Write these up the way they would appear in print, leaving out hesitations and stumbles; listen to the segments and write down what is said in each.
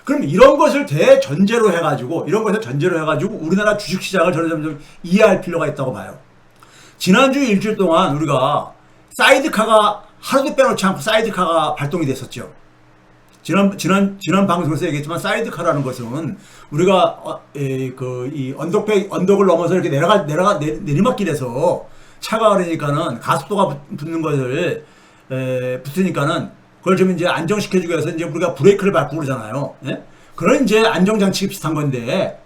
그럼 이런 것을 대전제로 해가지고 우리나라 주식시장을 저는 좀 이해할 필요가 있다고 봐요. 지난주 일주일 동안 우리가 사이드카가 하루도 빼놓지 않고 사이드카가 발동이 됐었죠. 지난 방송에서 얘기했지만 사이드카라는 것은 우리가 이 언덕을 넘어서 이렇게 내리막길에서 차가 그러니까는 가속도가 붙는 것을 붙으니까는 그걸 좀 이제 안정시켜주기 위해서 이제 우리가 브레이크를 밟고 그러잖아요. 예? 그런 이제 안정장치 비슷한 건데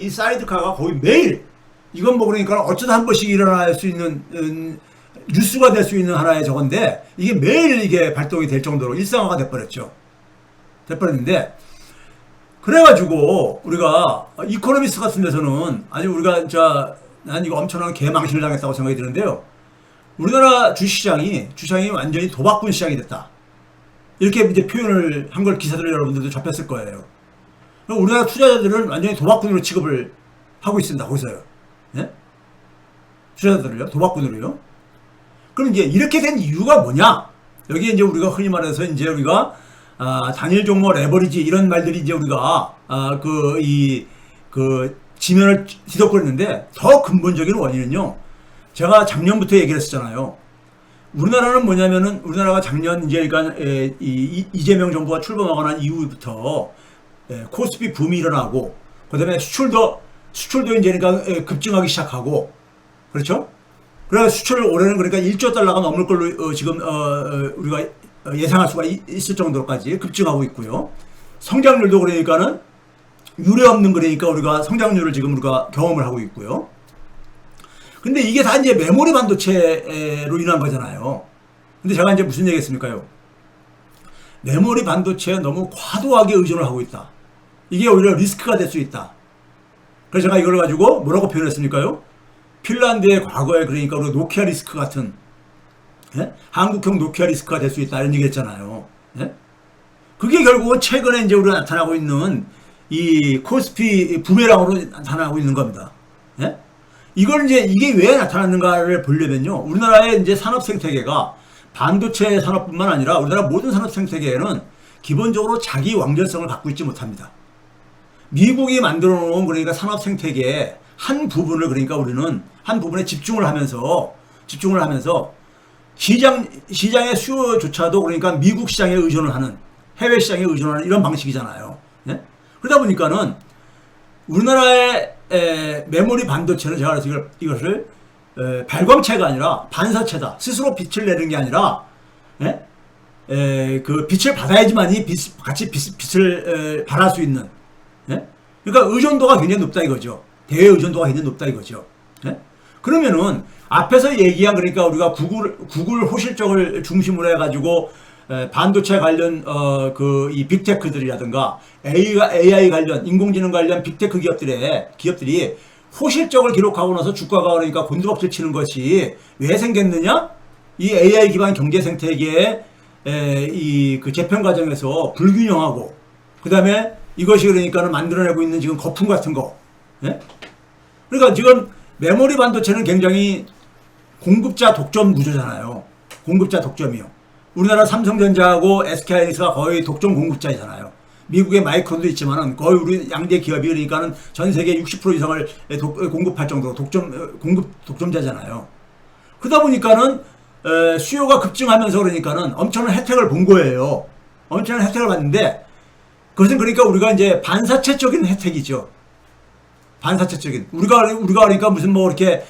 이 사이드카가 거의 매일 이건 뭐 그러니까 어쩌다 한 번씩 일어날 수 있는 뉴스가 될 수 있는 하나의 저건데 이게 매일 이게 발동이 될 정도로 일상화가 돼버렸는데 그래가지고 우리가 이코노미스트 같은 데서는 아주 우리가 난 이거 엄청난 개망신을 당했다고 생각이 드는데요. 우리나라 주식시장이 완전히 도박꾼 시장이 됐다. 이렇게 이제 표현을 한 걸 기사들을 여러분들도 접했을 거예요. 우리나라 투자자들은 완전히 도박꾼으로 취급을 하고 있습니다. 거기서요. 예? 투자자들을요? 도박꾼으로요? 그럼 이제 이렇게 된 이유가 뭐냐? 여기 이제 우리가 흔히 말해서 이제 우리가 단일 종목 레버리지 이런 말들이 이제 우리가 지면을 뒤덮고 더 근본적인 원인은요. 제가 작년부터 얘기를 했었잖아요. 우리나라는 뭐냐면은 우리나라가 작년 이제 그러니까 이재명 정부가 출범하고 난 이후부터 코스피 붐이 일어나고 그다음에 수출도 이제 그러니까 급증하기 시작하고 그렇죠? 그래서 수출 올해는 그러니까 1조 달러가 넘을 걸로 지금 우리가 예상할 수가 있을 정도로까지 급증하고 있고요. 성장률도 그러니까는 유례 없는 그러니까 우리가 성장률을 지금 우리가 경험을 하고 있고요. 근데 이게 다 이제 메모리 반도체로 인한 거잖아요. 근데 제가 이제 무슨 얘기 했습니까요? 메모리 반도체에 너무 과도하게 의존을 하고 있다. 이게 오히려 리스크가 될 수 있다. 그래서 제가 이걸 가지고 뭐라고 표현했습니까요? 핀란드의 과거에 그러니까 우리 노키아 리스크 같은 한국형 노키아 리스크가 될 수 있다 이런 얘기 했잖아요. 그게 결국은 최근에 이제 우리가 나타나고 있는 이 코스피 부메랑으로 나타나고 있는 겁니다. 이걸 이제 이게 왜 나타났는가를 보려면요. 우리나라의 이제 산업 생태계가 반도체 산업뿐만 아니라 우리나라 모든 산업 생태계에는 기본적으로 자기 완전성을 갖고 있지 못합니다. 미국이 만들어 놓은 그러니까 산업 생태계의 한 부분을 그러니까 우리는 한 부분에 집중을 하면서 시장의 수요조차도 그러니까 미국 시장에 의존을 하는 해외 시장에 의존하는 이런 방식이잖아요. 그러다 보니까는 우리나라의 메모리 반도체는 제가 그래서 이것을 발광체가 아니라 반사체다. 스스로 빛을 내는 게 아니라 그 빛을 받아야지만이 같이 빛을 발할 수 있는 그러니까 의존도가 굉장히 높다 이거죠. 대외 의존도가 굉장히 높다 이거죠. 그러면은 앞에서 얘기한 그러니까 우리가 구글 호실적을 중심으로 해가지고 반도체 관련 이 빅테크들이라든가 AI 관련 인공지능 관련 빅테크 기업들이 호실적을 기록하고 나서 주가가 그러니까 곤두박질 치는 것이 왜 생겼느냐? 이 AI 기반 경제 생태계의 그 재편 과정에서 불균형하고 그다음에 이것이 그러니까는 만들어내고 있는 지금 거품 같은 거. 그러니까 지금 메모리 반도체는 굉장히 공급자 독점 구조잖아요. 공급자 독점이요. 우리나라 삼성전자하고 SK하이닉스가 거의 독점 공급자이잖아요. 미국의 마이크론도 있지만은 거의 우리 양대 기업이 그러니까는 전 세계 60% 이상을 공급할 정도로 독점자잖아요. 그러다 보니까는 수요가 급증하면서 그러니까는 엄청난 혜택을 본 거예요. 엄청난 혜택을 봤는데 그것은 그러니까 우리가 이제 반사체적인 혜택이죠. 반사체적인 우리가 그러니까 무슨 뭐 이렇게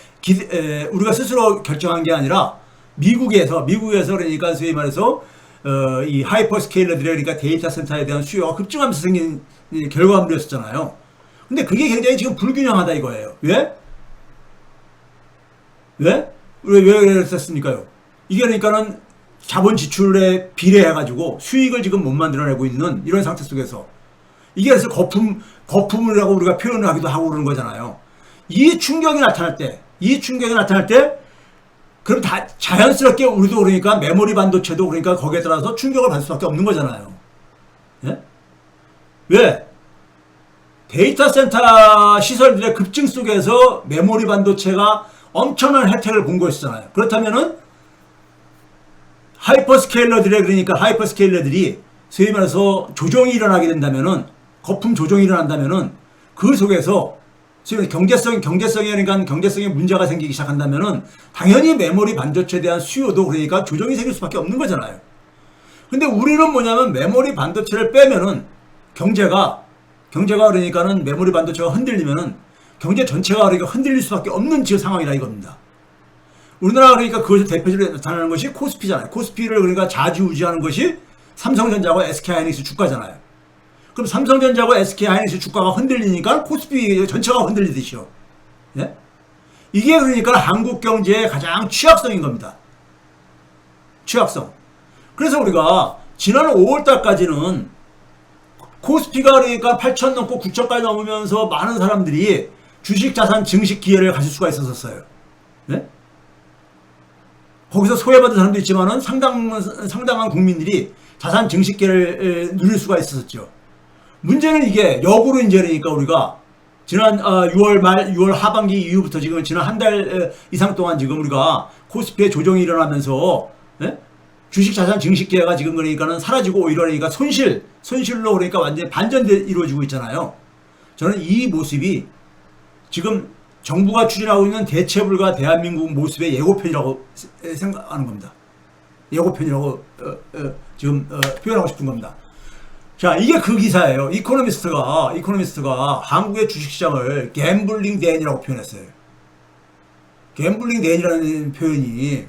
우리가 스스로 결정한 게 아니라 미국에서 그러니까 소위 말해서 이 하이퍼스케일러들의 그러니까 데이터 센터에 대한 수요가 급증하면서 생긴 결과물이었잖아요. 근데 그게 굉장히 지금 불균형하다 이거예요. 왜 그랬었습니까요? 이게 그러니까는 자본 지출에 비례해가지고 수익을 지금 못 만들어내고 있는 이런 상태 속에서 이게 그래서 거품이라고 우리가 표현을 하기도 하고 그러는 거잖아요. 이 충격이 나타날 때 그럼 다 자연스럽게 우리도 그러니까 메모리 반도체도 그러니까 거기에 따라서 충격을 받을 수밖에 없는 거잖아요. 왜? 데이터 센터 시설들의 급증 속에서 메모리 반도체가 엄청난 혜택을 본 것이잖아요. 그렇다면은 하이퍼스케일러들이 소위 말해서 조정이 일어나게 된다면은, 거품 조정이 일어난다면은, 그 속에서 지금 경제성에 그러니까 경제성에 문제가 생기기 시작한다면은 당연히 메모리 반도체에 대한 수요도 그러니까 조정이 생길 수밖에 없는 거잖아요. 근데 우리는 뭐냐면 메모리 반도체를 빼면은 경제가 그러니까는 메모리 반도체가 흔들리면은 경제 전체가 그러니까 흔들릴 수밖에 없는 지금 상황이라 이겁니다. 우리나라 그러니까 그것을 대표적으로 나타나는 것이 코스피잖아요. 코스피를 그러니까 좌지우지하는 것이 삼성전자하고 SK하이닉스 주가잖아요. 그럼 삼성전자하고 SK하이닉스 주가가 흔들리니까 코스피 전체가 흔들리듯이요. 예? 이게 그러니까 한국 경제의 가장 취약성인 겁니다. 취약성. 그래서 우리가 지난 5월달까지는 코스피가 그러니까 8천 넘고 9천까지 넘으면서 많은 사람들이 주식, 자산, 증식 기회를 가질 수가 있었어요. 예? 거기서 소외받은 사람도 있지만은 상당한 국민들이 자산 증식 기회를 누릴 수가 있었죠. 문제는 이게 역으로 이제 그러니까 우리가 지난 6월 말 6월 하반기 이후부터 지금 지난 한 달 이상 동안 지금 우리가 코스피에 조정이 일어나면서 예? 주식 자산 증식 기회가 지금 그러니까는 사라지고 오히려 그러니까 손실로 그러니까 완전히 반전돼 이루어지고 있잖아요. 저는 이 모습이 지금 정부가 추진하고 있는 대체불가 대한민국 모습의 예고편이라고 생각하는 겁니다. 예고편이라고 지금 표현하고 싶은 겁니다. 자, 이게 그 기사예요. 이코노미스트가 한국의 주식시장을 갬블링 댄이라고 표현했어요. 갬블링 댄이라는 표현이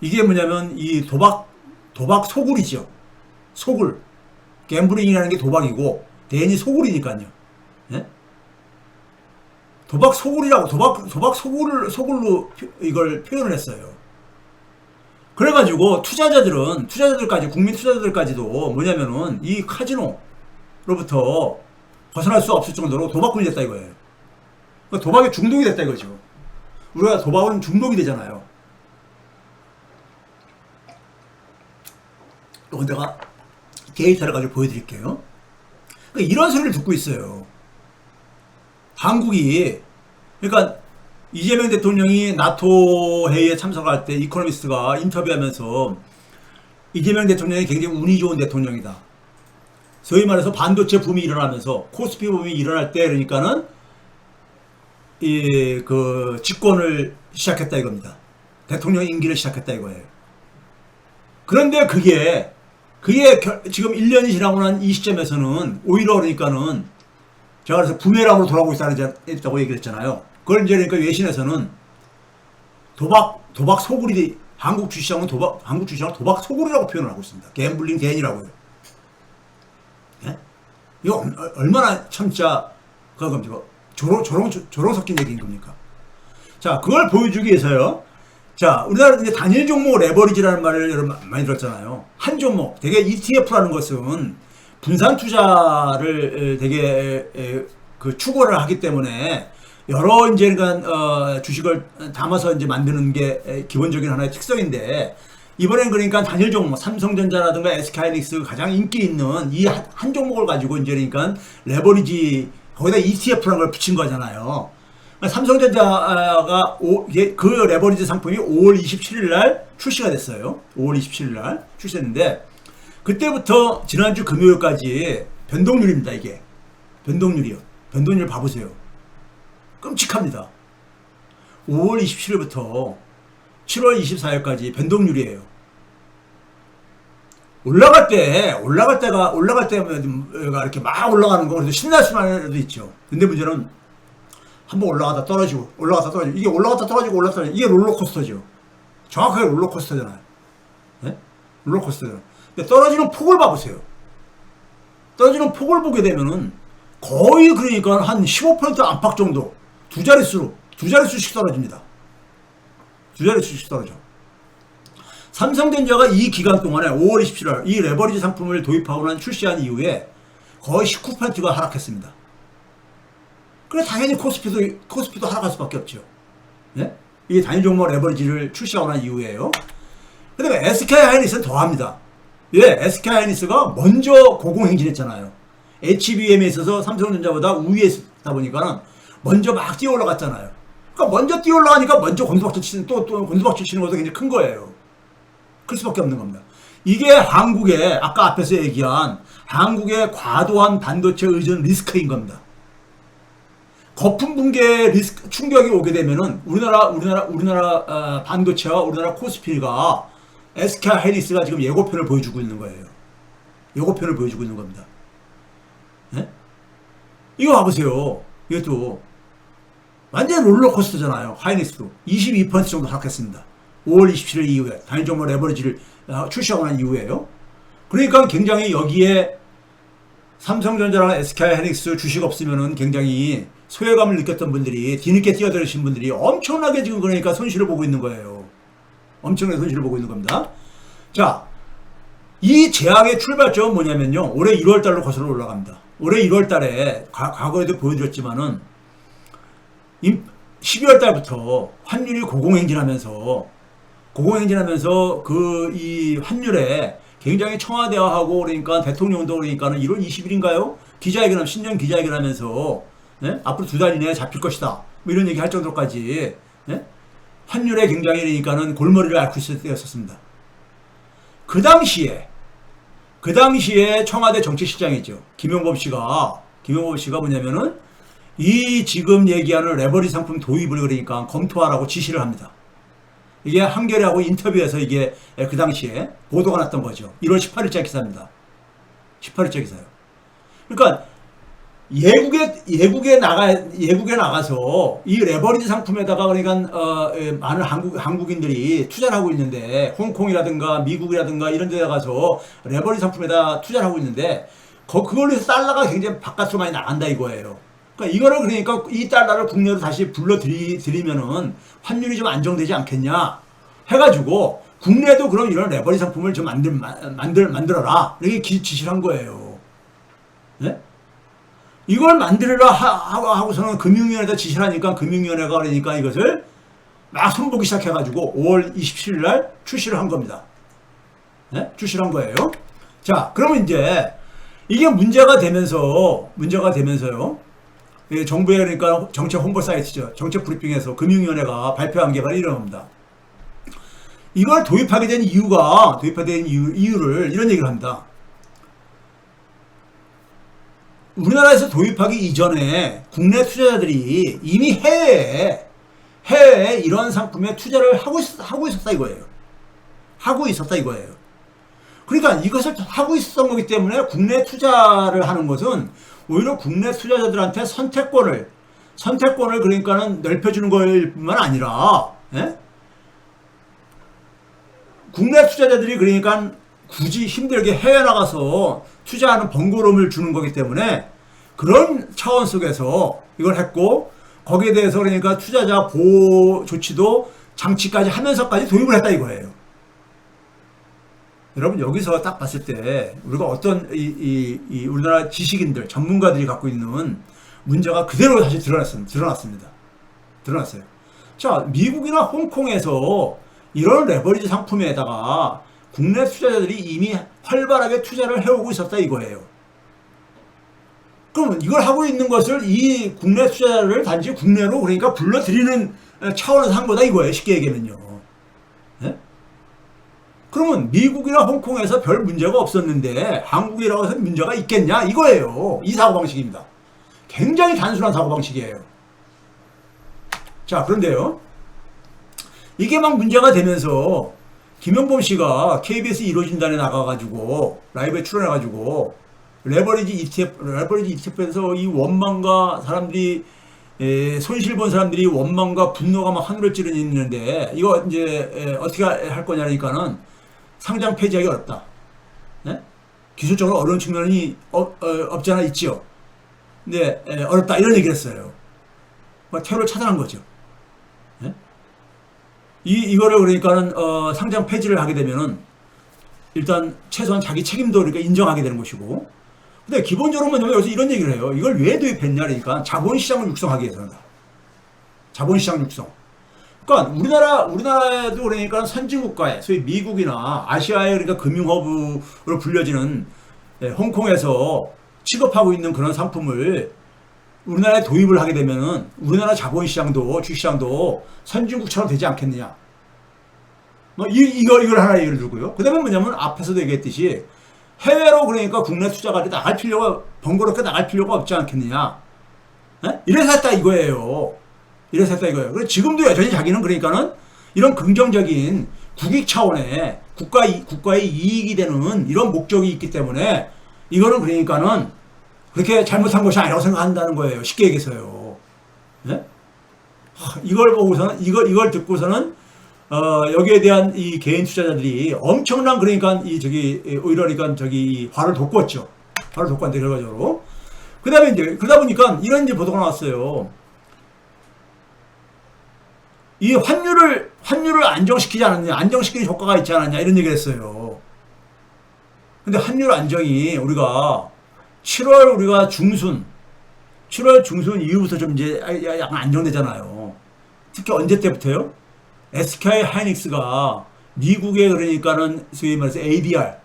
이게 뭐냐면 이 도박 소굴이죠. 소굴. 갬블링이라는 게 도박이고 댄이 소굴이니까요. 예? 도박 소굴이라고 도박 소굴로 이걸 표현을 했어요. 그래가지고 국민 투자자들까지도 뭐냐면은 이 카지노로부터 벗어날 수 없을 정도로 도박꾼이 됐다 이거예요. 그러니까 도박에 중독이 됐다 이거죠. 우리가 도박은 중독이 되잖아요. 이건 내가 데이터를 가지고 보여드릴게요. 그러니까 이런 소리를 듣고 있어요. 한국이 그러니까 이재명 대통령이 나토 회의에 참석할 때 이코노미스트가 인터뷰하면서 이재명 대통령이 굉장히 운이 좋은 대통령이다. 소위 말해서 반도체 붐이 일어나면서 코스피 붐이 일어날 때 그러니까는 그 집권을 시작했다 이겁니다. 대통령 임기를 시작했다 이거예요. 그런데 그게 지금 1년이 지나고 난 이 시점에서는 오히려 그러니까는 제가 그래서 부메랑으로 돌아오고 있다고 얘기를 했잖아요. 그걸 이제 그러니까 외신에서는 도박 소굴이 한국 주식시장은 도박 소굴이라고 표현을 하고 있습니다. 갬블링 댄이라고요. 예? 이거 얼마나 참자 조롱 섞인 얘기인 겁니까? 자, 그걸 보여주기 위해서요. 자, 우리나라 이제 단일 종목 레버리지라는 말을 여러분 많이 들었잖아요. 한 종목, 되게 ETF라는 것은 분산 투자를 되게 추구를 하기 때문에 여러 이제 그러니까 주식을 담아서 이제 만드는 게 기본적인 하나의 특성인데 이번엔 그러니까 단일 종목 삼성전자라든가 SK하이닉스 가장 인기 있는 이 한 종목을 가지고 이제 그러니까 레버리지 거기다 ETF라는 걸 붙인 거잖아요. 삼성전자가 그 레버리지 상품이 5월 27일 날 출시가 됐어요. 5월 27일 날 출시했는데 그때부터 지난주 금요일까지 변동률입니다. 이게 변동률이요. 변동률 봐보세요. 끔찍합니다. 5월 27일부터 7월 24일까지 변동률이에요. 올라갈 때가 이렇게 막 올라가는 거 그래도 신날 수도 있죠. 근데 문제는 한번 올라가다 떨어지고 이게 올라갔다 떨어지고 이게 롤러코스터죠. 정확하게 롤러코스터잖아요. 네? 롤러코스터잖아요. 근데 떨어지는 폭을 봐보세요. 떨어지는 폭을 보게 되면은 거의 그러니까 한 15% 안팎 정도 두 자릿수씩 떨어집니다. 두 자릿수씩 떨어져. 삼성전자가 이 기간 동안에 5월 27일 이 레버리지 상품을 도입하고 난 출시한 이후에 거의 19%가 하락했습니다. 그래 당연히 코스피도 하락할 수밖에 없죠. 네? 이게 단일 종목 레버리지를 출시하고 난 이후에요. 그 다음에 SK하이닉스는 더합니다. 예, SK하이닉스가 먼저 고공행진했잖아요. HBM에 있어서 삼성전자보다 우위에 있다 보니까는 먼저 막 뛰어 올라갔잖아요. 그러니까 먼저 뛰어 올라가니까 먼저 곤두박질 치는 또 곤두박질 치는 것도 굉장히 큰 거예요. 그럴 수밖에 없는 겁니다. 이게 한국의 아까 앞에서 얘기한 한국의 과도한 반도체 의존 리스크인 겁니다. 거품 붕괴 리스크 충격이 오게 되면은 우리나라 반도체와 우리나라 코스피가 SK 하이닉스가 지금 예고편을 보여주고 있는 거예요. 예고편을 보여주고 있는 겁니다. 네? 이거 봐보세요. 이것도 완전 롤러코스터잖아요. 하이닉스도 22% 정도 하락했습니다. 5월 27일 이후에 단일종목 레버리지를 출시하고 난 이후에요. 그러니까 굉장히 여기에 삼성전자랑 SK 하이닉스 주식 없으면은 굉장히 소외감을 느꼈던 분들이 뒤늦게 뛰어들으신 분들이 엄청나게 지금 그러니까 손실을 보고 있는 거예요. 엄청나게 손실을 보고 있는 겁니다. 자, 이 재앙의 출발점은 뭐냐면요. 올해 1월 달로 거슬러 올라갑니다. 올해 1월 달에 과거에도 보여드렸지만은 12월 달부터 환율이 고공행진하면서 그 이 환율에 굉장히 청와대화하고 그러니까 대통령도 그러니까는 1월 20일인가요? 기자회견 신년 기자회견하면서 네? 앞으로 2달 이내에 잡힐 것이다. 뭐 이런 얘기 할 정도까지 네? 환율에 굉장히 그러니까는 골머리를 앓고 있을 때였었습니다. 그 당시에 청와대 정치실장이죠. 김용범 씨가 뭐냐면은 이 지금 얘기하는 레버리지 상품 도입을 그러니까 검토하라고 지시를 합니다. 이게 한겨레하고 인터뷰에서 이게 그 당시에 보도가 났던 거죠. 1월 18일자 기사입니다. 18일자 기사요. 그러니까 예국에 나가서 이 레버리지 상품에다가 그러니까 많은 한국인들이 투자를 하고 있는데 홍콩이라든가 미국이라든가 이런 데 가서 레버리지 상품에다 투자를 하고 있는데 그걸로 해서 달러가 굉장히 바깥으로 많이 나간다 이거예요. 그러니까 이 달러를 국내로 다시 불러들이면은 환율이 좀 안정되지 않겠냐 해가지고 국내에도 그럼 이런 레버리지 상품을 좀 만들어라 이렇게 지시를 한 거예요. 네? 이걸 만들어라 하고서는 금융위원회에다 지시를 하니까 금융위원회가 그러니까 이것을 막 손보기 시작해가지고 5월 27일 날 출시를 한 겁니다. 네? 출시를 한 거예요. 자, 그러면 이제 이게 문제가 되면서요. 정부의 그러니까 정책 홍보 사이트죠. 정책 브리핑에서 금융위원회가 발표한 게 바로 이런 겁니다. 이걸 도입하게 된 이유를 이런 얘기를 합니다. 우리나라에서 도입하기 이전에 국내 투자자들이 이미 해외에 이런 상품에 투자를 하고 있었다 이거예요. 그러니까 이것을 하고 있었던 거기 때문에 국내 투자를 하는 것은 오히려 국내 투자자들한테 선택권을 그러니까는 넓혀주는 걸 뿐만 아니라, 예? 국내 투자자들이 그러니까 굳이 힘들게 해외 나가서 투자하는 번거로움을 주는 거기 때문에 그런 차원 속에서 이걸 했고, 거기에 대해서 그러니까 투자자 보호 조치도 장치까지 하면서까지 도입을 했다 이거예요. 여러분 여기서 딱 봤을 때 우리가 어떤 우리나라 지식인들 전문가들이 갖고 있는 문제가 그대로 다시 드러났어요. 자, 미국이나 홍콩에서 이런 레버리지 상품에다가 국내 투자자들이 이미 활발하게 투자를 해오고 있었다 이거예요. 그럼 이걸 하고 있는 것을 이 국내 투자자를 단지 국내로 그러니까 불러들이는 차원에서 한 거다 이거예요. 쉽게 얘기하면요. 네? 그러면 미국이나 홍콩에서 별 문제가 없었는데 한국이라고 해서 문제가 있겠냐 이거예요. 이 사고방식입니다. 굉장히 단순한 사고방식이에요. 자, 그런데요. 이게 막 문제가 되면서 김용범 씨가 KBS 1호 진단에 나가가지고 라이브에 출연해가지고 레버리지 ETF에서 이 원망과 사람들이 손실 본 사람들이 원망과 분노가 막 하늘을 찌르는데 이거 이제 어떻게 할 거냐니까는 상장 폐지하기 어렵다. 네? 기술적으로 어려운 측면이 없지 않아 있지요. 근데 어렵다 이런 얘기를 했어요. 테러를 차단한 거죠. 네? 이거를 그러니까는 상장 폐지를 하게 되면은 일단 최소한 자기 책임도 그러니까 인정하게 되는 것이고. 근데 기본적으로 여기서 이런 얘기를 해요. 이걸 왜 도입했냐 그러니까 자본시장을 육성하기 위해서다. 자본시장 육성. 그러니까 우리나라에도 그러니까 선진국가에 소위 미국이나 아시아의 그러니까 금융허브로 불려지는 홍콩에서 취급하고 있는 그런 상품을 우리나라에 도입을 하게 되면은 우리나라 자본시장도 주식시장도 선진국처럼 되지 않겠느냐. 뭐 이걸 하나 예를 들고요. 그다음에 뭐냐면 앞에서도 얘기했듯이 해외로 그러니까 국내 투자가 나갈 필요가 번거롭게 나갈 필요가 없지 않겠느냐. 에? 이래서 했다 이거예요. 이래서 했다 이거예요. 그래서 지금도 여전히 자기는 그러니까는 이런 긍정적인 국익 차원의 국가의 이익이 되는 이런 목적이 있기 때문에 이거는 그러니까는 그렇게 잘못한 것이 아니라고 생각한다는 거예요. 쉽게 얘기해서요. 예? 이걸 보고서는 이걸 듣고서는 여기에 대한 이 개인 투자자들이 엄청난 그러니까 오히려 그러니까 화를 돋궜죠. 화를 돋궜는데 결과적으로. 그다음에 이제 그러다 보니까 이런 이제 보도가 나왔어요. 이 환율을 안정시키지 않았냐, 안정시키는 효과가 있지 않았냐 이런 얘기를 했어요. 근데 환율 안정이 우리가 7월 중순 이후부터 좀 이제 약간 안정되잖아요. 특히 언제 때부터요? SK 하이닉스가 미국에 그러니까는 소위 말해서 ADR,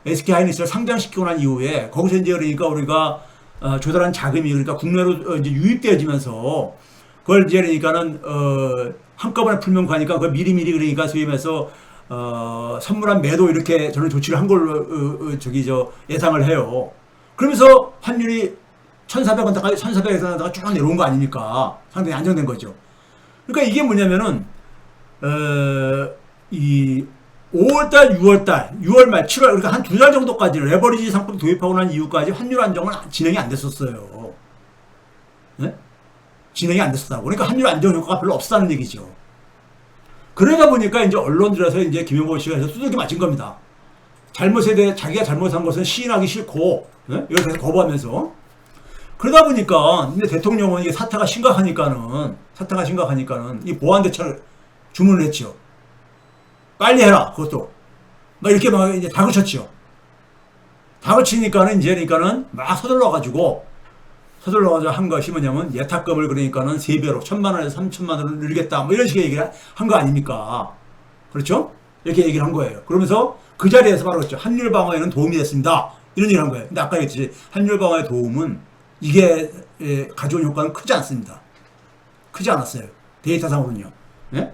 SK 하이닉스를 상장시키고 난 이후에 거기서 이제 그러니까 우리가 조달한 자금이 그러니까 국내로 이제 유입되어지면서 그걸 이제 그러니까는 한꺼번에 풀면 가니까 그걸 미리미리 그러니까 소위 말해서 선물한 매도 이렇게 저는 조치를 한 걸로 예상을 해요. 그러면서 환율이 1,400원대까지 1,400원대까지 쭉 내려온 거 아닙니까? 상당히 안정된 거죠. 그러니까 이게 뭐냐면은 이 5월달, 6월달, 6월 말, 7월 그러니까 한 2달 정도까지 레버리지 상품 도입하고 난 이후까지 환율 안정은 진행이 안 됐었어요. 네? 진행이 안 됐었다고. 그러니까 환율 안정 효과가 별로 없었다는 얘기죠. 그러다 보니까 이제 언론들에서 이제 김용범 씨가 해서 두들겨 맞은 겁니다. 잘못에 대해 자기가 잘못한 것은 시인하기 싫고, 네? 이걸 계속 거부하면서. 그러다 보니까 이제 대통령은 이게 사태가 심각하니까는 이 보안 대책을 주문을 했죠. 빨리 해라. 그것도 막 이렇게 막 이제 다그쳤죠. 다그치니까는 이제 그러니까는 막 서둘러가지고 한 것이 뭐냐면 예탁금을 그러니까는 3배로 1,000만 원에서 3,000만 원을 늘리겠다. 뭐 이런 식의 얘기를 한 거 아닙니까? 그렇죠? 이렇게 얘기를 한 거예요. 그러면서 그 자리에서 바로 했죠. 환율 방어에는 도움이 됐습니다. 이런 얘기를 한 거예요. 근데 아까 얘기했듯이 환율 방어의 도움은 이게 가져온 효과는 크지 않습니다. 크지 않았어요. 데이터상으로는요. 예?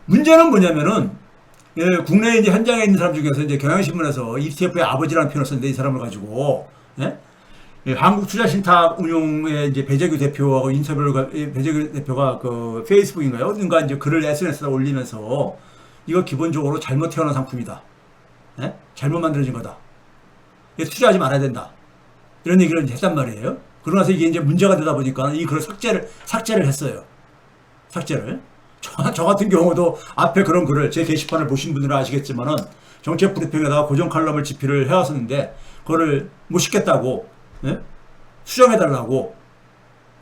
문제는 뭐냐면은 국내에 이제 현장에 있는 사람 중에서 이제 경향신문에서 ETF의 아버지라는 표현을 썼는데 이 사람을 가지고 한국투자신탁운용의 이제 배재규 대표하고 배재규 대표가 그 페이스북인가요? 어딘가 이제 글을 SNS에 올리면서 이거 기본적으로 잘못 태어난 상품이다. 잘못 만들어진 거다. 투자하지 말아야 된다. 이런 얘기를 이제 했단 말이에요. 그러고 나서 이게 이제 문제가 되다 보니까 이 글을 삭제를 했어요. 삭제를. 저 같은 경우도 앞에 그런 글을 제 게시판을 보신 분들은 아시겠지만은 정책 브리핑에다가 고정 칼럼을 집필을 해왔었는데 그거를 못 싣겠다고 수정해달라고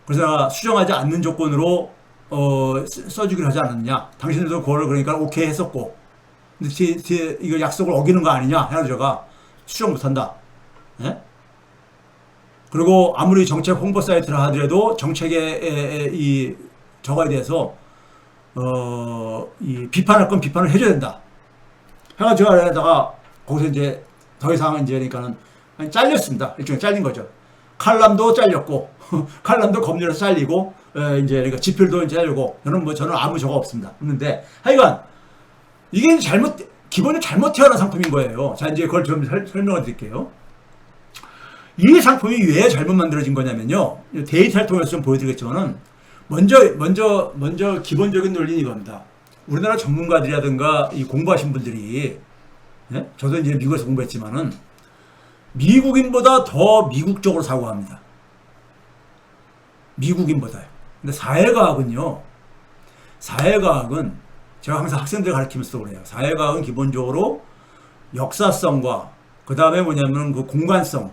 그래서 내가 수정하지 않는 조건으로 써주기로 하지 않았냐. 당신들도 그거를 그러니까 오케이 했었고 근데 이거 약속을 어기는 거 아니냐 해가지고 제가 수정 못한다. 그리고 아무리 정책 홍보 사이트를 하더라도 정책의 이 저거에 대해서 이 비판할 건 비판을 해줘야 된다. 해가지고 안에다가 거기서 이제 더 이상 이제 그러니까는 잘렸습니다. 일종의 잘린 거죠. 칼럼도 잘렸고 칼럼도 검열해서 잘리고 이제 그러니까 지필도 잘리고 저는 아무 저거 없습니다. 없는데 하여간 이게 기본이 잘못 태어난 상품인 거예요. 자 이제 그걸 좀 설명을 드릴게요. 이 상품이 왜 잘못 만들어진 거냐면요. 데이터를 통해서 좀 보여드리겠지만은 먼저 기본적인 논리는 이겁니다. 우리나라 전문가들이라든가 이 공부하신 분들이 저도 이제 미국에서 공부했지만은 미국인보다 더 미국적으로 사고합니다. 미국인보다요. 근데 사회과학은 제가 항상 학생들 가르치면서도 그래요. 사회과학은 기본적으로 역사성과 그 다음에 뭐냐면 그 공간성,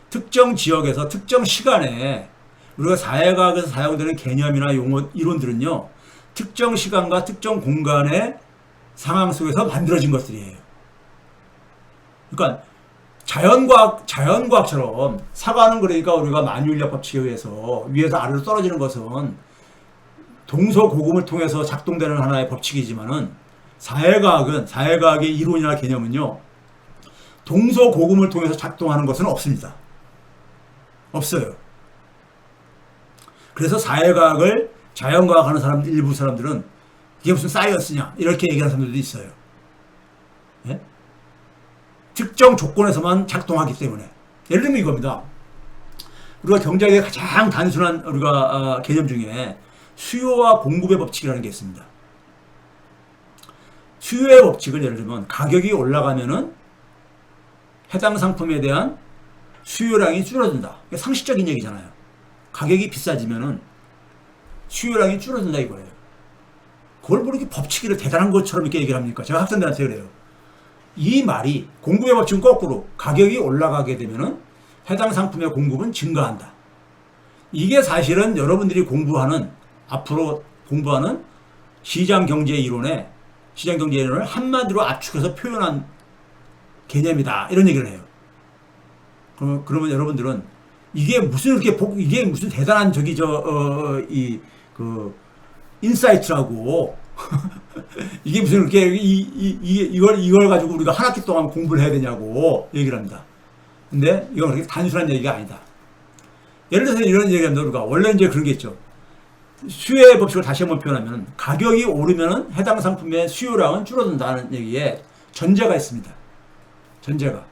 특정 지역에서 특정 시간에 우리가 사회과학에서 사용되는 개념이나 용어, 이론들은요, 특정 시간과 특정 공간의 상황 속에서 만들어진 것들이에요. 그러니까 자연과학처럼 사과는 그러니까 우리가 만유인력 법칙에 의해서 위에서 아래로 떨어지는 것은 동서고금을 통해서 작동되는 하나의 법칙이지만은 사회과학의 이론이나 개념은요, 동서고금을 통해서 작동하는 것은 없습니다. 없어요. 그래서 사회과학을 자연과학 하는 일부 사람들은 이게 무슨 사이언스냐 이렇게 얘기하는 사람들도 있어요. 예? 특정 조건에서만 작동하기 때문에. 예를 들면 이겁니다. 우리가 경제학의 가장 단순한 우리가 개념 중에 수요와 공급의 법칙이라는 게 있습니다. 수요의 법칙을 예를 들면 가격이 올라가면은 해당 상품에 대한 수요량이 줄어든다. 이게 상식적인 얘기잖아요. 가격이 비싸지면은 수요량이 줄어든다 이거예요. 그걸 뭐 이렇게 법칙을 대단한 것처럼 이렇게 얘기를 합니까? 제가 학생들한테 그래요. 이 말이 공급의 법칙은 거꾸로 가격이 올라가게 되면은 해당 상품의 공급은 증가한다. 이게 사실은 여러분들이 공부하는 앞으로 공부하는 시장경제 이론을 한마디로 압축해서 표현한 개념이다. 이런 얘기를 해요. 그러면 여러분들은 이게 무슨 이렇게 이게 무슨 대단한 인사이트라고 이게 무슨 이렇게 이걸 가지고 우리가 한 학기 동안 공부를 해야 되냐고 얘기를 합니다. 근데 이건 그렇게 단순한 얘기가 아니다. 예를 들어서 이런 얘기합니다. 우리가 원래 이제 그런 게 있죠. 수요의 법칙을 다시 한번 표현하면 가격이 오르면은 해당 상품의 수요량은 줄어든다는 얘기에 전제가 있습니다. 전제가.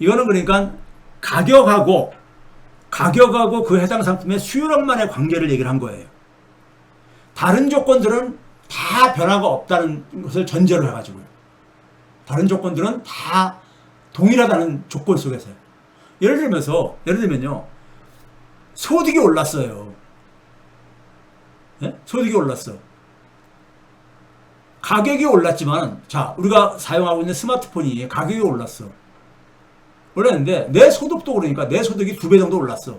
이거는 그러니까 가격하고 그 해당 상품의 수요량만의 관계를 얘기를 한 거예요. 다른 조건들은 다 변화가 없다는 것을 전제로 해가지고요. 다른 조건들은 다 동일하다는 조건 속에서요. 예를 들면요. 소득이 올랐어요. 네? 소득이 올랐어. 가격이 올랐지만, 자, 우리가 사용하고 있는 스마트폰이 가격이 올랐어. 올랐는데, 내 소득도 오르니까 내 소득이 2배 정도 올랐어.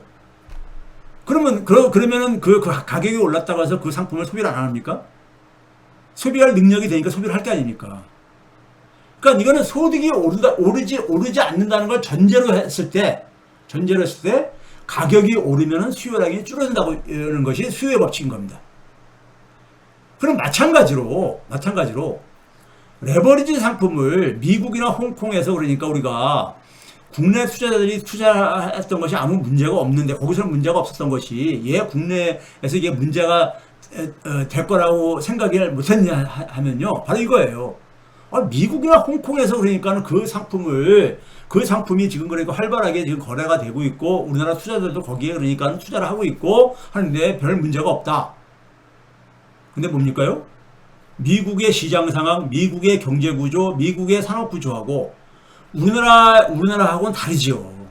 그러면은 그 가격이 올랐다고 해서 그 상품을 소비를 안 합니까? 소비할 능력이 되니까 소비를 할 게 아닙니까? 그러니까 이거는 소득이 오르지 않는다는 걸 전제로 했을 때 가격이 오르면은 수요량이 줄어든다고 하는 것이 수요의 법칙인 겁니다. 그럼 마찬가지로 레버리지 상품을 미국이나 홍콩에서 그러니까 우리가 국내 투자자들이 투자했던 것이 아무 문제가 없는데 거기서는 문제가 없었던 것이 국내에서 이게 문제가 될 거라고 생각을 못했냐 하면요. 바로 이거예요. 미국이나 홍콩에서 그러니까는 그 상품이 지금 그러니까 활발하게 지금 거래가 되고 있고 우리나라 투자자들도 거기에 그러니까 투자를 하고 있고 하는데 별 문제가 없다. 근데 뭡니까요? 미국의 시장 상황, 미국의 경제 구조, 미국의 산업 구조하고 우리나라하고는 다르지요.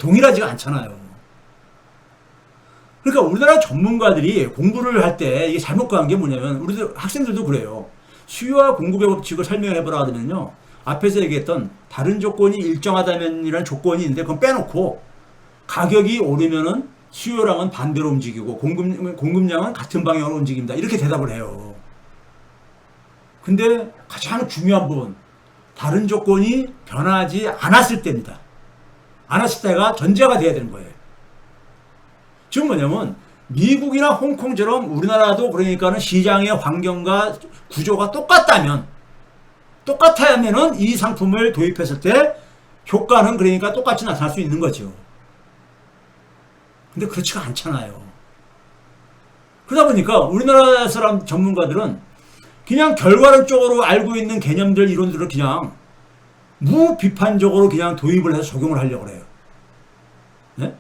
동일하지가 않잖아요. 그러니까 우리나라 전문가들이 공부를 할 때 이게 잘못 가는 게 뭐냐면 우리들 학생들도 그래요. 수요와 공급의 법칙을 설명해보라 하면요. 앞에서 얘기했던 다른 조건이 일정하다면이라는 조건이 있는데 그건 빼놓고 가격이 오르면은 수요량은 반대로 움직이고 공급량은 같은 방향으로 움직입니다. 이렇게 대답을 해요. 근데 가장 중요한 부분 다른 조건이 변하지 않았을 때입니다. 않았을 때가 전제가 돼야 되는 거예요. 지금 뭐냐면 미국이나 홍콩처럼 우리나라도 그러니까는 시장의 환경과 구조가 똑같다면은 이 상품을 도입했을 때 효과는 그러니까 똑같이 나타날 수 있는 거죠. 근데 그렇지가 않잖아요. 그러다 보니까 우리나라 사람 전문가들은 그냥 결과론적으로 알고 있는 개념들, 이론들을 그냥 무비판적으로 그냥 도입을 해서 적용을 하려고 해요. 네?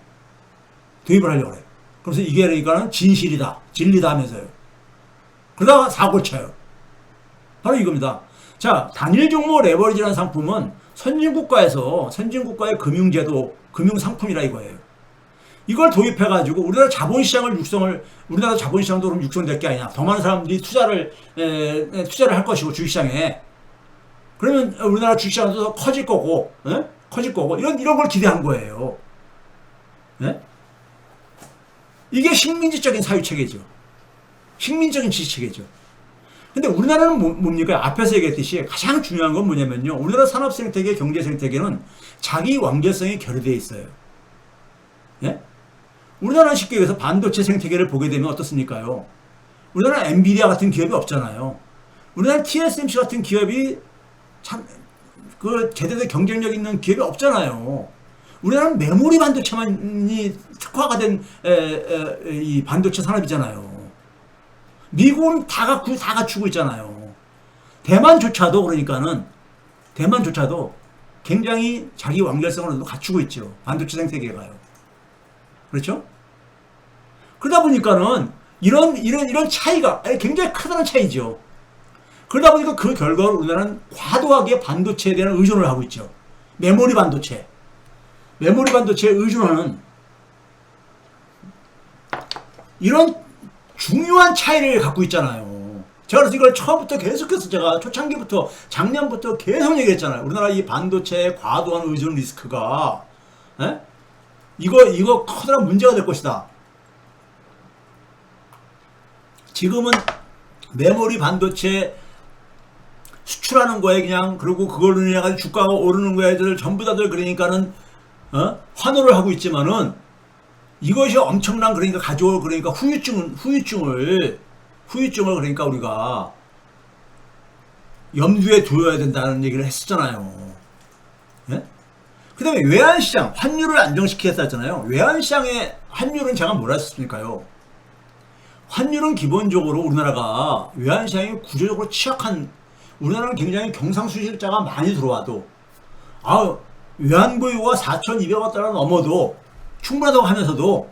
도입을 하려고 해요. 그래서 이게 그러니까는 진리다 하면서요. 그러다가 사고를 쳐요. 바로 이겁니다. 자, 단일 종목 레버리지라는 상품은 선진국가의 금융제도, 금융상품이라 이거예요. 이걸 도입해가지고 우리나라 자본시장도 그럼 육성될 게 아니냐. 더 많은 사람들이 투자를 할 것이고 주식시장에. 그러면 우리나라 주식시장도 커질 거고, 이런 걸 기대한 거예요. 예? 이게 식민지적인 사유체계죠. 식민적인 지식체계죠. 근데 우리나라는 뭡니까? 앞에서 얘기했듯이 가장 중요한 건 뭐냐면요. 우리나라 산업 생태계, 경제 생태계는 자기 완결성이 결여되어 있어요. 예? 우리나라는 쉽게 얘기해서 반도체 생태계를 보게 되면 어떻습니까요? 우리나라는 엔비디아 같은 기업이 없잖아요. 우리나라는 TSMC 같은 기업이 제대로 경쟁력 있는 기업이 없잖아요. 우리나라는 메모리 반도체만이 특화가 된 이 반도체 산업이잖아요. 미국은 다 갖추고 있잖아요. 대만조차도 그러니까는 대만조차도 굉장히 자기 완결성을 갖추고 있죠. 반도체 생태계가요. 그렇죠? 그러다 보니까는 이런 차이가 굉장히 크다는 차이죠. 그러다 보니까 그 결과로 우리나라는 과도하게 반도체에 대한 의존을 하고 있죠. 메모리 반도체에 의존하는 이런 중요한 차이를 갖고 있잖아요. 제가 그래서 이걸 처음부터 계속해서 제가 초창기부터 작년부터 계속 얘기했잖아요. 우리나라 이 반도체에 과도한 의존 리스크가 이거 커다란 문제가 될 것이다. 지금은 메모리 반도체 수출하는 거에 그냥 그리고 그걸로 인해 가지고 주가가 오르는 거에 전부 다들 그러니까는 환호를 하고 있지만은 이것이 엄청난 그러니까 가져올 그러니까 후유증을 그러니까 우리가 염두에 두어야 된다는 얘기를 했었잖아요. 예? 그 다음에 외환시장 환율을 안정시키겠다 했잖아요. 외환시장의 환율은 제가 뭐라 했습니까요? 환율은 기본적으로 우리나라가 외환시장이 구조적으로 취약한 우리나라는 굉장히 경상수지자가 많이 들어와도 외환보유고가 4,200억 달러 넘어도 충분하다고 하면서도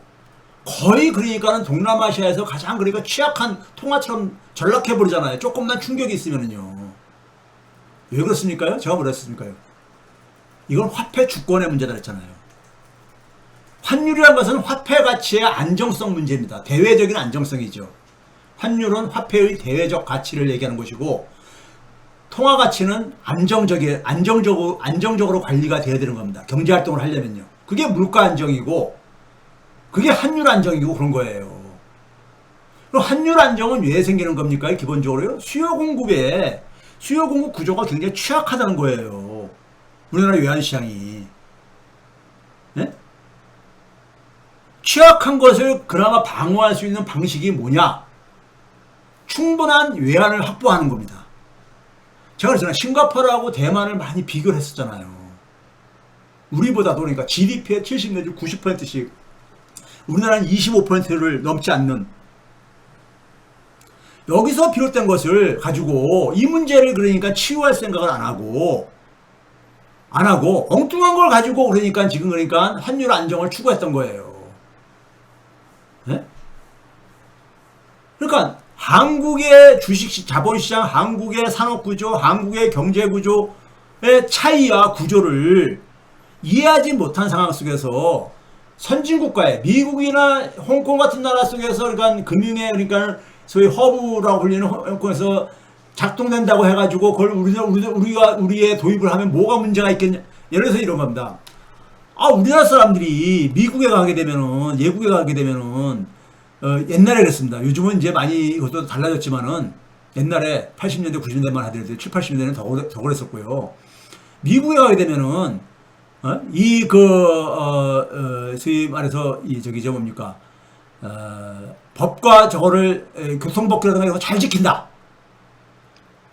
거의 그러니까는 동남아시아에서 가장 그러니까 취약한 통화처럼 전락해버리잖아요. 조금만 충격이 있으면은요. 왜 그렇습니까요? 제가 뭐라 했습니까요? 이건 화폐 주권의 문제다 했잖아요. 환율이라는 것은 화폐 가치의 안정성 문제입니다. 대외적인 안정성이죠. 환율은 화폐의 대외적 가치를 얘기하는 것이고 통화 가치는 안정적으로 관리가 돼야 되는 겁니다. 경제 활동을 하려면요. 그게 물가 안정이고 그게 환율 안정이고 그런 거예요. 그럼 환율 안정은 왜 생기는 겁니까? 기본적으로요. 수요 공급 구조가 굉장히 취약하다는 거예요. 우리나라 외환시장이. 네? 취약한 것을 그나마 방어할 수 있는 방식이 뭐냐? 충분한 외환을 확보하는 겁니다. 제가 그랬잖아요. 싱가포르하고 대만을 많이 비교를 했었잖아요. 우리보다도 그러니까 GDP의 70 내지 90%씩 우리나라는 25%를 넘지 않는 여기서 비롯된 것을 가지고 이 문제를 그러니까 치유할 생각을 안 하고 엉뚱한 걸 가지고 그러니까 지금 그러니까 환율 안정을 추구했던 거예요. 네? 그러니까 한국의 주식 자본시장, 한국의 산업구조, 한국의 경제구조의 차이와 구조를 이해하지 못한 상황 속에서 선진국가의 미국이나 홍콩 같은 나라 속에서 그러니까 금융의 그러니까 소위 허브라고 불리는 홍콩에서 작동된다고 해가지고 그걸 우리의 도입을 하면 뭐가 문제가 있겠냐. 예를 들어서 이런 겁니다. 우리나라 사람들이 미국에 가게 되면은 예국에 가게 되면은 옛날에 그랬습니다. 요즘은 이제 많이 이것도 달라졌지만은 옛날에 80년대 90년대만 하더라도 7, 80년대는 더 그랬었고요. 미국에 가게 되면은 소위 말해서 뭡니까 법과 저거를 교통법규라든가 이런 거 잘 지킨다.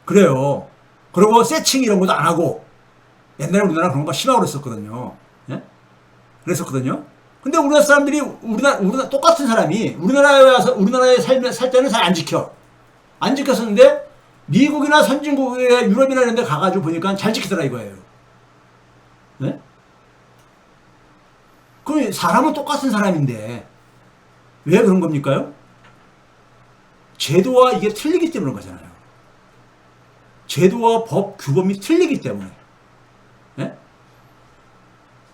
그래요. 그리고 세칭 이런 것도 안 하고 옛날에 우리나라 그런 거 심하고 그랬었거든요. 예? 그랬었거든요. 근데 우리나라 사람들이 우리나라 똑같은 사람이 우리나라에 와서 우리나라에 살 때는 잘 안 지켰었는데 미국이나 선진국의 유럽이나 이런 데 가가지고 보니까 잘 지키더라 이거예요. 네? 그럼 사람은 똑같은 사람인데 왜 그런 겁니까요? 제도와 이게 틀리기 때문에 그런 거잖아요. 제도와 법, 규범이 틀리기 때문에. 네?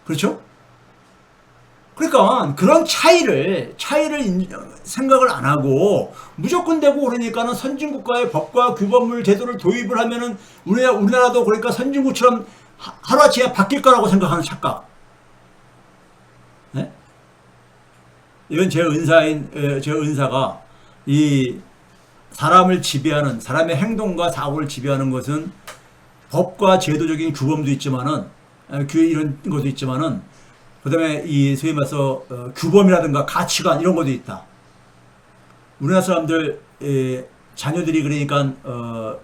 그렇죠? 그러니까 그런 차이를 생각을 안 하고 무조건 되고 그러니까는 선진국가의 법과 규범을 제도를 도입을 하면은 우리나라도 그러니까 선진국처럼 하루아침에 바뀔 거라고 생각하는 착각. 네? 이건 제 은사가 이 사람을 지배하는 사람의 행동과 사고를 지배하는 것은 법과 제도적인 규범도 있지만은 이런 것도 있지만은 그다음에 이 소위 말해서 규범이라든가 가치관 이런 것도 있다. 우리나라 사람들 자녀들이 그러니까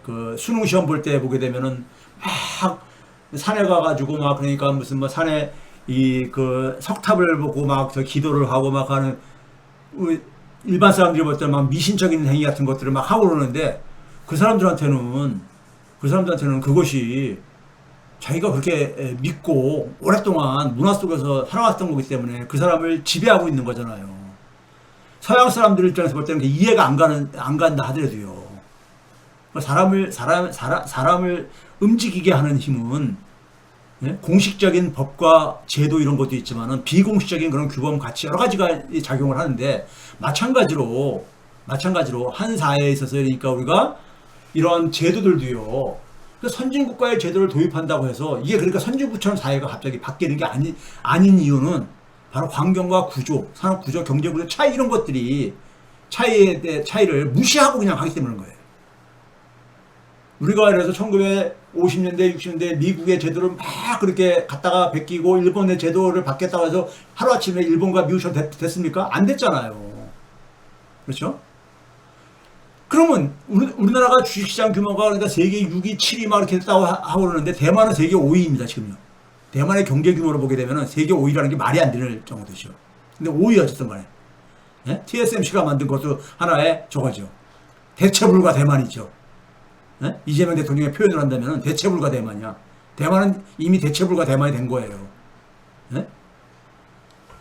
그 수능 시험 볼 때 보게 되면은 막 산에 가가지고 막 그러니까 무슨 뭐 산에 이 그 석탑을 보고 막 저 기도를 하고 막 하는 일반 사람들이 볼 때 막 미신적인 행위 같은 것들을 막 하고 그러는데 그 사람들한테는 그것이 자기가 그렇게 믿고 오랫동안 문화 속에서 살아왔던 거기 때문에 그 사람을 지배하고 있는 거잖아요. 서양 사람들 입장에서 볼 때는 이해가 안 간다 하더라도요. 사람을 움직이게 하는 힘은 공식적인 법과 제도 이런 것도 있지만은 비공식적인 그런 규범 가치 여러 가지가 작용을 하는데 마찬가지로 한 사회에 있어서 그러니까 우리가 이런 제도들도요. 선진국가의 제도를 도입한다고 해서 이게 그러니까 선진국처럼 사회가 갑자기 바뀌는 게 아닌 이유는 바로 환경과 구조, 산업 구조, 경제 구조 차이 이런 것들이 차이를 무시하고 그냥 하기 때문인 거예요. 우리가 그래서 1950년대, 60년대 미국의 제도를 막 그렇게 갖다가 베끼고 일본의 제도를 받겠다고 해서 하루아침에 일본과 미국처럼 됐습니까? 안 됐잖아요. 그렇죠? 그러면 우리나라가 주식시장 규모가 그러니까 세계 6위, 7위 막 이렇게 됐다고 하고 그러는데 대만은 세계 5위입니다, 지금요. 대만의 경제 규모를 보게 되면 세계 5위라는 게 말이 안 되는 정도죠. 근데 5위 어쨌든 간에. 예? TSMC가 만든 것도 하나의 저거죠. 대체불가 대만이죠. 예? 이재명 대통령의 표현을 한다면 대체불가 대만이야. 대만은 이미 대체불가 대만이 된 거예요. 예?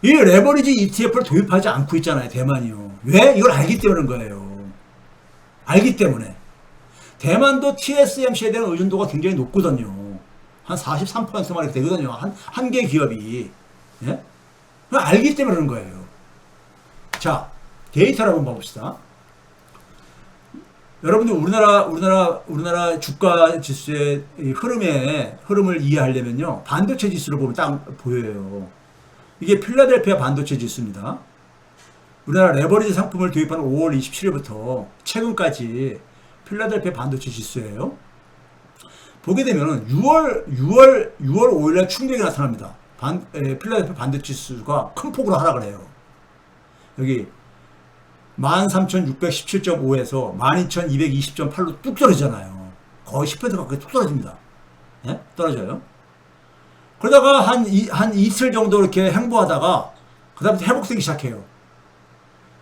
이 레버리지 ETF를 도입하지 않고 있잖아요, 대만이요. 왜? 이걸 알기 때문인 거예요. 알기 때문에. 대만도 TSMC에 대한 의존도가 굉장히 높거든요. 한 43%만 이렇게 되거든요. 한 개 기업이. 예? 그걸 알기 때문에 그런 거예요. 자, 데이터를 한번 봐봅시다. 여러분들 우리나라 주가 지수의 흐름을 이해하려면요. 반도체 지수를 보면 딱 보여요. 이게 필라델피아 반도체 지수입니다. 우리나라 레버리지 상품을 도입한 5월 27일부터 최근까지 필라델피아 반도체 지수예요. 보게 되면은 6월 5일날 충격이 나타납니다. 필라델피아 반도체 지수가 큰 폭으로 하락을 해요. 여기 13,617.5에서 12,220.8로 뚝 떨어지잖아요. 거의 10% 가까이 뚝 떨어집니다. 예? 떨어져요. 그러다가 한 이틀 정도 이렇게 행보하다가 그 다음부터 회복되기 시작해요.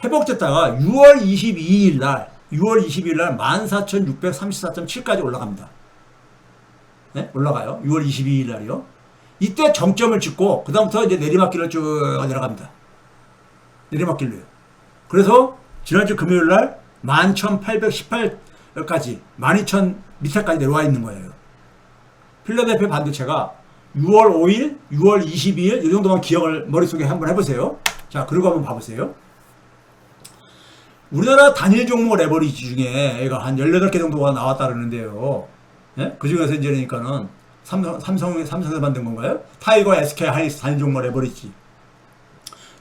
회복됐다가 6월 22일 날 14,634.7까지 올라갑니다. 네? 올라가요. 6월 22일 날이요. 이때 정점을 찍고 그 다음부터 이제 내리막길을 쭉 내려갑니다. 내리막길로요. 그래서 지난주 금요일 날 11,818까지 12,000 밑에까지 내려와 있는 거예요. 필라델피아 반도체가 6월 5일, 6월 22일 이 정도만 기억을 머릿속에 한번 해보세요. 자, 그리고 한번 봐보세요. 우리나라 단일 종목 레버리지 중에 얘가 한 18개 정도가 나왔다 그러는데요. 예? 그 중에서 이제 그러니까는 삼성에서 만든 건가요? 타이거, SK, 하이닉스 단일 종목 레버리지.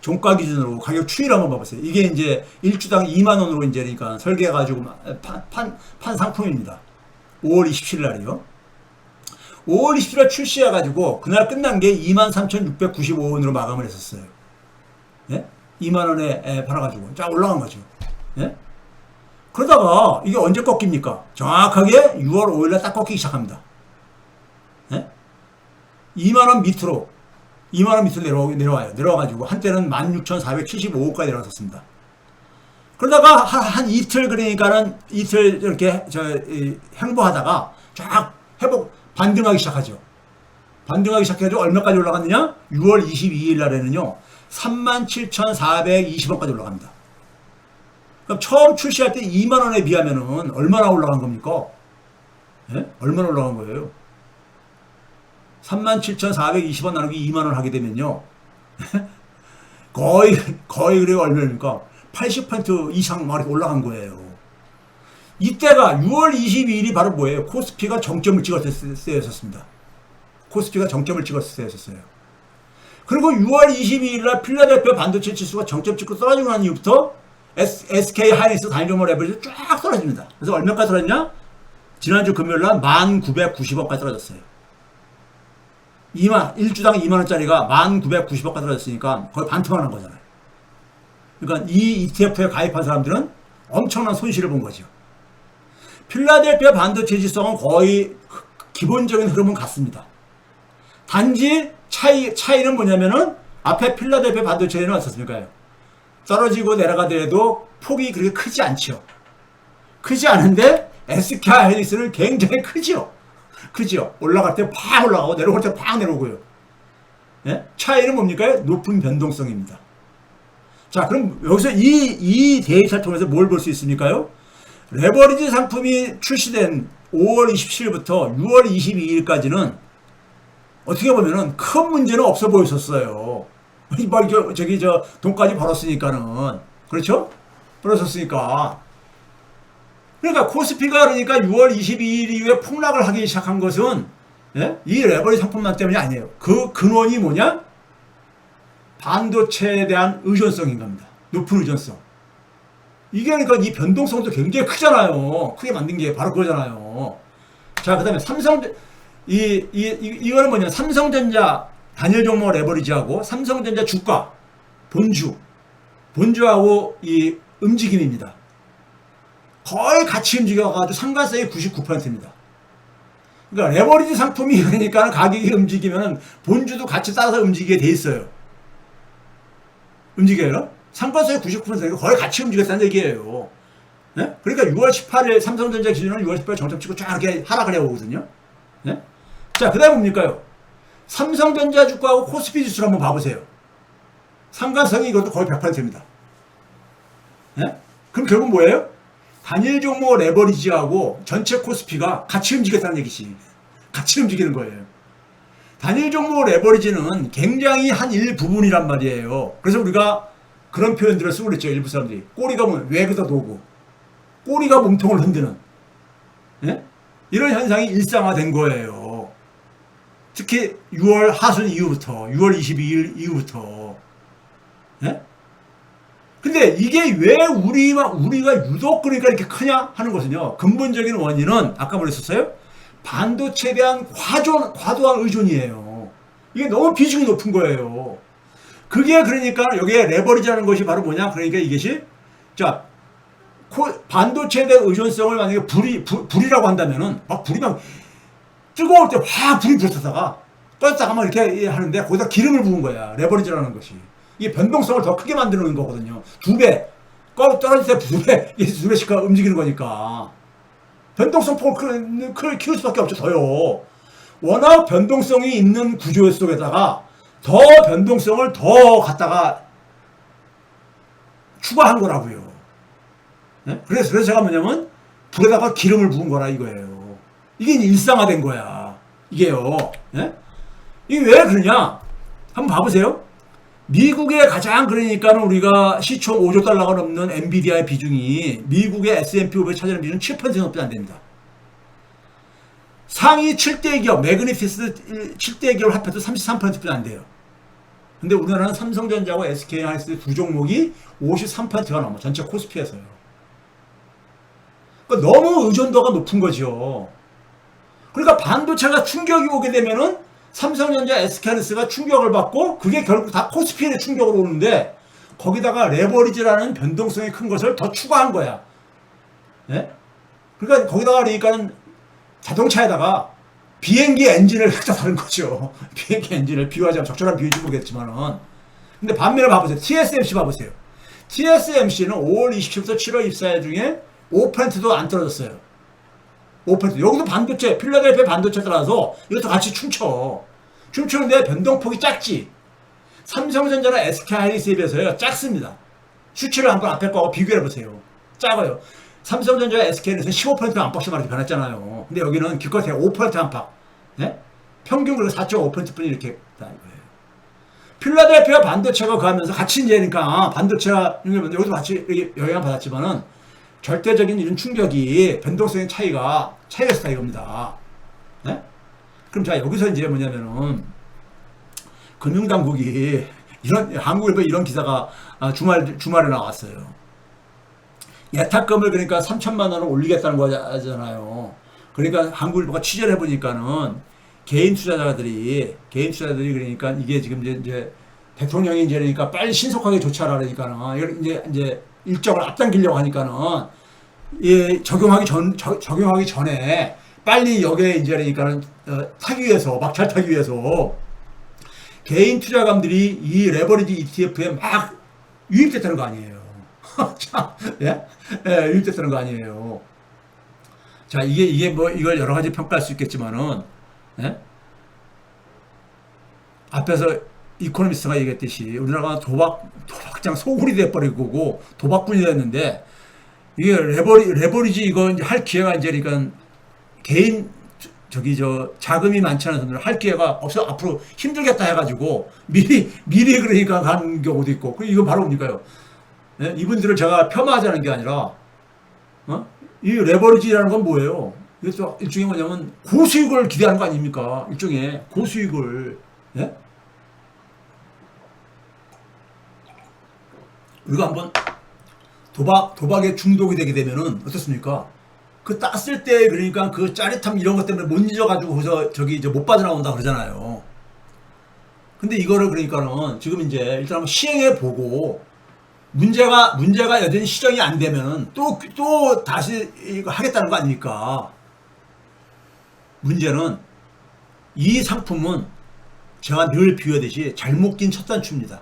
종가 기준으로 가격 추이를 한번 봐보세요. 이게 이제 1주당 2만원으로 이제 그러니까 설계해가지고 판 상품입니다. 5월 27일 날이요. 5월 27일 날 출시해가지고 그날 끝난 게 23,695원으로 마감을 했었어요. 예? 2만원에 팔아가지고 쫙 올라간 거죠. 예? 그러다가 이게 언제 꺾입니까? 정확하게 6월 5일날 딱 꺾이기 시작합니다. 예? 2만원 밑으로 내려와요. 내려와가지고 한때는 16,475원까지 내려왔었습니다. 그러다가 한 이틀 그러니까는 이틀 이렇게 행보하다가 쫙 반등하기 시작하죠. 반등하기 시작해가지고 얼마까지 올라갔느냐? 6월 22일 날에는요 37,420원까지 올라갑니다. 그럼 처음 출시할 때 2만원에 비하면은 얼마나 올라간 겁니까? 예? 얼마나 올라간 거예요? 37,420원 나누기 2만원 하게 되면요 거의 그래요. 얼마입니까? 80% 이상 막 이렇게 올라간 거예요. 이때가 6월 22일이 바로 뭐예요? 코스피가 정점을 찍었을 때였었습니다. 코스피가 정점을 찍었을 때였었어요. 그리고 6월 22일 날 필라델피아 반도체 지수가 정점 찍고 떨어지고 난 이후부터 SK 하이닉스 단일 종목 레버리지 쫙 떨어집니다. 그래서 얼마까지 떨어졌냐? 지난주 금요일 날 1,990원까지 떨어졌어요. 1주당 2만원짜리가 1,990원까지 떨어졌으니까 거의 반토막 난 거잖아요. 그러니까 이 ETF에 가입한 사람들은 엄청난 손실을 본 거죠. 필라델피아 반도체 지수는 거의 기본적인 흐름은 같습니다. 단지 차이는 뭐냐면은 앞에 필라델피아 반도체는 어떻습니까? 떨어지고 내려가더라도 폭이 그렇게 크지 않죠. 크지 않은데 SK 하이닉스는 굉장히 크죠. 크죠. 올라갈 때 팍 올라가고 내려올 때 팍 내려오고요. 예? 차이는 뭡니까? 높은 변동성입니다. 자, 그럼 여기서 이 데이터를 통해서 뭘 볼 수 있습니까요? 레버리지 상품이 출시된 5월 27일부터 6월 22일까지는 어떻게 보면은 큰 문제는 없어 보였었어요. 돈까지 벌었으니까는. 그렇죠? 벌었었으니까. 그러니까 코스피가 그러니까 6월 22일 이후에 폭락을 하기 시작한 것은, 예? 이 레버리지 상품만 때문이 아니에요. 그 근원이 뭐냐? 반도체에 대한 의존성인 겁니다. 높은 의존성. 이게 그러니까 이 변동성도 굉장히 크잖아요. 크게 만든 게 바로 그거잖아요. 자, 그 다음에 이거는 뭐냐. 삼성전자 단일 종목 레버리지하고 삼성전자 주가, 본주하고 이 움직임입니다. 거의 같이 움직여가지고 상관성이 99%입니다. 그러니까 레버리지 상품이 그러니까 가격이 움직이면 본주도 같이 따라서 움직이게 돼 있어요. 움직여요? 상관성이 99%니까 거의 같이 움직였다는 얘기예요. 네? 그러니까 6월 18일 삼성전자 기준으로 6월 18일 정점 치고 쫙 이렇게 하락을 해오거든요. 네? 자, 그 다음에 뭡니까요? 삼성전자 주가하고 코스피 지수를 한번 봐보세요. 상관성이 이것도 거의 100%입니다. 네? 그럼 결국 뭐예요? 단일 종목 레버리지하고 전체 코스피가 같이 움직였다는 얘기지. 같이 움직이는 거예요. 단일 종목 레버리지는 굉장히 한 일부분이란 말이에요. 그래서 우리가 그런 표현들을 쓰고 그랬죠. 일부 사람들이. 꼬리가 외그다 도고 꼬리가 몸통을 흔드는, 예? 이런 현상이 일상화된 거예요. 특히 6월 하순 이후부터 6월 22일 이후부터. 예? 근데 이게 왜 우리가 유독 그러니까 이렇게 크냐 하는 것은요. 근본적인 원인은 아까 뭐랬었어요? 반도체에 대한 과도한 의존이에요. 이게 너무 비중이 높은 거예요. 그게 그러니까 여기에 레버리지라는 것이 바로 뭐냐? 그러니까 이것이 자 반도체에 대한 의존성을 만약에 불이라고 한다면은 막 불이 막 뜨거울 때 확 불이 붙었다가 꺼졌다가 막 이렇게 하는데 거기다 기름을 부은 거야. 레버리지라는 것이. 이게 변동성을 더 크게 만드는 거거든요. 2배. 떨어질 때 2배, 2배씩 움직이는 거니까. 변동성 폭을 키울 수밖에 없죠, 더요. 워낙 변동성이 있는 구조 속에다가 더 변동성을 더 갖다가 추가한 거라고요. 네? 그래서 제가 뭐냐면 불에다가 기름을 부은 거라 이거예요. 이게 일상화된 거야. 이게요. 네? 이게 왜 그러냐? 한번 봐보세요. 미국의 가장 그러니까는 우리가 시총 5조 달러가 넘는 엔비디아의 비중이 미국의 S&P 500 차지하는 비중은 7% 넘게 안 됩니다. 상위 7대 기업, 매그니피스 7대 기업을 합해도 33%뿐이 안 돼요. 근데 우리나라는 삼성전자하고 SK 하이닉스 두 종목이 53%가 넘어. 전체 코스피에서요. 그러니까 너무 의존도가 높은 거죠. 그러니까 반도체가 충격이 오게 되면은 삼성전자, SK하이닉스가 충격을 받고 그게 결국 다 코스피의 충격으로 오는데 거기다가 레버리지라는 변동성이 큰 것을 더 추가한 거야. 예? 그러니까 거기다가 그러니까는 자동차에다가 비행기 엔진을 갖다 다는 거죠. 비행기 엔진을 비유하자면 적절한 비유인지 모르겠지만은. 근데 반면에 봐보세요. TSMC 봐보세요. TSMC는 5월 27일부터 7월 24일 중에 5%도 안 떨어졌어요. 5%. 여기도 반도체, 필라델피아 반도체 따라서 이것도 같이 춤추는데 변동폭이 작지. 삼성전자나 SK하이닉스에 비해서요, 작습니다. 수치를 한번 앞에 거하고 비교해보세요. 작아요. 삼성전자와 SK는 15% 안팎씩 말이렇게 변했잖아요. 근데 여기는 기껏해 5% 안팎. 네? 평균으로 4.5%뿐이 이렇게 다 이거예요. 필라델피아 반도체가 그하면서 같이 이제니까 반도체가 여기도 같이 영향을 받았지만은 절대적인 이런 충격이 변동성의 차이가 있다 이겁니다. 네? 그럼 자 여기서 이제 뭐냐면은 금융당국이 한국일보 이런 기사가 주말에 나왔어요. 예탁금을 그러니까 3천만 원을 올리겠다는 거잖아요. 그러니까 한국일보가 취재를 해보니까는 개인 투자자들이 그러니까 이게 지금 이제 대통령이 이제 그러니까 빨리 신속하게 조치하라 그러니까는 이제 일정을 앞당기려고 하니까는 예, 적용하기 전에 빨리 여기에 이제 그러니까는 막잘 타기 위해서 개인 투자감들이 이 레버리지 ETF에 막 유입됐다는 거 아니에요. 자, 예? 예, 유입됐다는 거 아니에요. 자, 이게 뭐, 이걸 여러 가지 평가할 수 있겠지만은, 예? 앞에서 이코노미스트가 얘기했듯이 우리나라가 도박장 소굴이 돼버리고 거고 도박꾼이 됐는데 이게 레버리지 이거 이제 할 기회가 이제 그러니까 개인 저기 저 자금이 많지 않은 사람들은 할 기회가 없어 앞으로 힘들겠다 해가지고 미리 그러니까 가는 경우도 있고 그 이거 바로 뭡니까요? 예? 이분들을 제가 폄하하자는 게 아니라 어? 이 레버리지라는 건 뭐예요? 이게 또 일종의 뭐냐면 고수익을 기대하는 거 아닙니까? 일종의 고수익을 예? 우리가 한번 도박에 중독이 되게 되면은 어떻습니까? 그 땄을 때 그러니까 그 짜릿함 이런 것 때문에 못 잊어가지고 거기서 저기 이제 못 빠져나온다 그러잖아요. 근데 이거를 그러니까는 지금 이제 일단 한번 시행해 보고 문제가 여전히 시정이 안 되면은 또 다시 이거 하겠다는 거 아닙니까? 문제는 이 상품은 제가 늘 비유하듯이 잘못 낀 첫 단추입니다.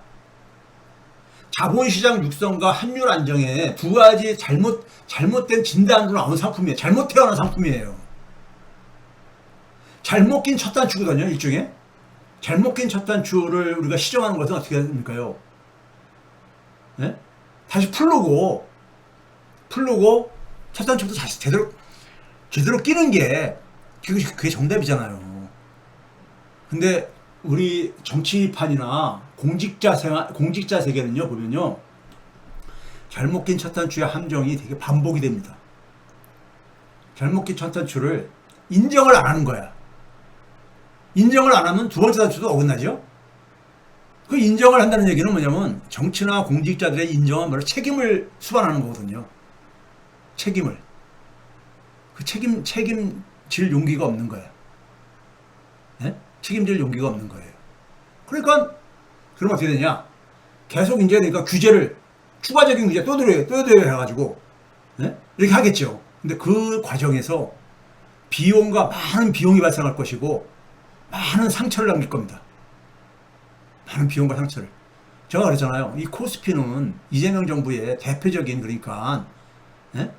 자본시장 육성과 환율 안정에 두 가지 잘못된 진단으로 나온 상품이에요. 잘못 태어난 상품이에요. 잘못 낀 첫 단추거든요, 일종의. 잘못 낀 첫 단추를 우리가 시정하는 것은 어떻게 됩니까요? 네? 다시 풀고 첫 단추부터 다시 제대로 끼는 게 그게 정답이잖아요. 근데 우리 정치판이나 공직자 세계는요, 보면요. 잘못 낀 첫 단추의 함정이 되게 반복이 됩니다. 잘못 낀 첫 단추를 인정을 안 하는 거야. 인정을 안 하면 두 번째 단추도 어긋나죠? 그 인정을 한다는 얘기는 뭐냐면 정치나 공직자들의 인정은 바로 책임을 수반하는 거거든요. 책임을. 그 책임질 용기가 없는 거야. 네? 책임질 용기가 없는 거예요. 그러니까 그럼 어떻게 되냐? 계속 이제 그러니까 추가적인 규제 또 들여야 해가지고 네? 이렇게 하겠죠. 근데 그 과정에서 많은 비용이 발생할 것이고 많은 상처를 남길 겁니다. 많은 비용과 상처를. 제가 그랬잖아요. 이 코스피는 이재명 정부의 대표적인 그러니까 네?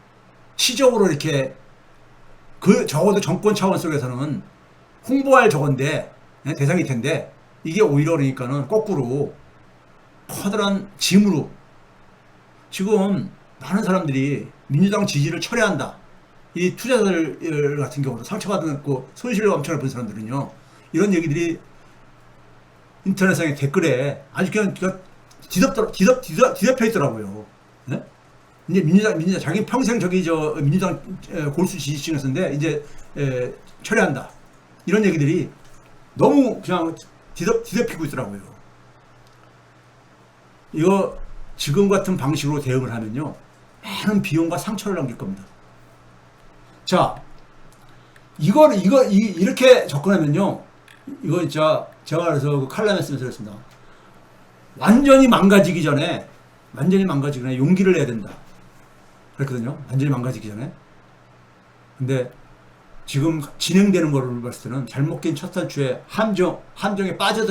시적으로 이렇게 적어도 정권 차원 속에서는 홍보할 저건데 대상일 텐데 이게 오히려 그러니까는 거꾸로 커다란 짐으로 지금 많은 사람들이 민주당 지지를 철회한다. 이 투자자들 같은 경우도 상처받고 손실을 엄청 입은 사람들은요. 이런 얘기들이 인터넷상의 댓글에 아주 그냥 뒤덮여 있더라고요. 네? 이제 민주당 자기 평생 민주당 골수 지지층이었는데 이제 철회한다. 이런 얘기들이 너무 그냥 뒤덮이고 있더라고요. 이거 지금 같은 방식으로 대응을 하면요. 많은 비용과 상처를 남길 겁니다. 자, 이렇게 접근하면요. 이거 진짜 제가 그래서 그 칼럼에 쓰면서 그랬습니다. 완전히 망가지기 전에 용기를 내야 된다. 그랬거든요. 완전히 망가지기 전에. 근데 지금 진행되는 거를 봤을 때는 잘못 낀 첫 단추에 함정에 늪에 빠져